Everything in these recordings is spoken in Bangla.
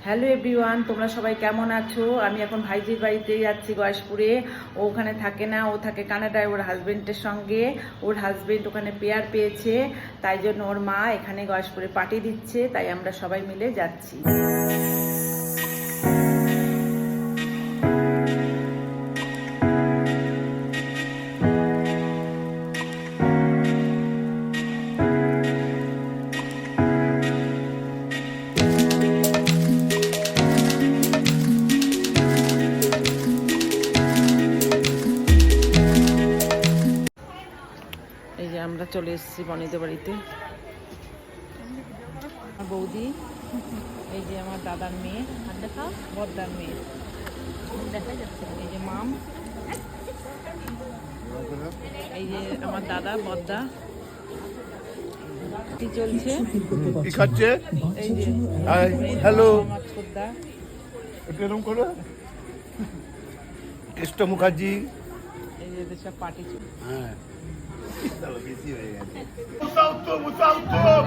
হ্যালো এভরিওয়ান, তোমরা সবাই কেমন আছো? আমি এখন ভাইজির বাড়িতে যাচ্ছি গয়েশপুরে। ও ওখানে থাকে না, ও থাকে কানাডায় ওর হাজবেন্ডের সঙ্গে। ওর হাজবেন্ড ওখানে পেয়ার পেয়েছে, তাই জন্য ওর মা এখানে গয়েশপুরে পার্টি দিচ্ছে, তাই আমরা সবাই মিলে যাচ্ছি। এই যে আমরা চলে এসেছি বনিদের বাড়িতে। আমার বৌদি, এই যে আমার দাদার মেয়ে, আর দেখা বদ্দার মেয়ে দেখা যাচ্ছে, এই যে মাম, এই যে আমার দাদা বদ্দা। কি চলছে? কি খাচ্ছে? এই যে হ্যালো, আমার ছোটদা। এরকম করো। কেষ্ট মুখার্জি। এই যে এদের সব পার্টি চলছে।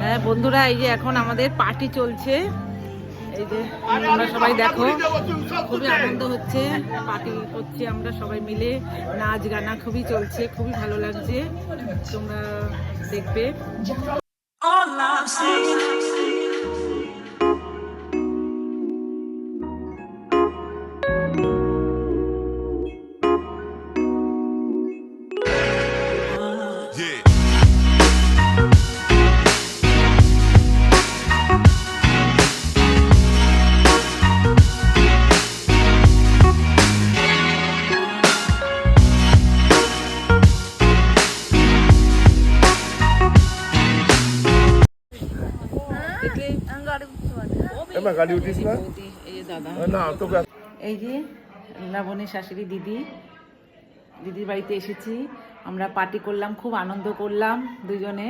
হ্যাঁ বন্ধুরা, এই যে এখন আমাদের পার্টি চলছে। এই যে আমরা সবাই দেখো, খুবই আনন্দ হচ্ছে, পার্টি করছি আমরা সবাই মিলে, নাচ গানা খুবই চলছে, খুবই ভালো লাগছে, তোমরা দেখবে। গাড়ি উঠিস না? এই যে দাদা, না তোকে এই যে লাবণীর শাশুড়ি দিদি, দিদির বাড়িতে এসেছি আমরা, পার্টি করলাম, খুব আনন্দ করলাম দুজনে।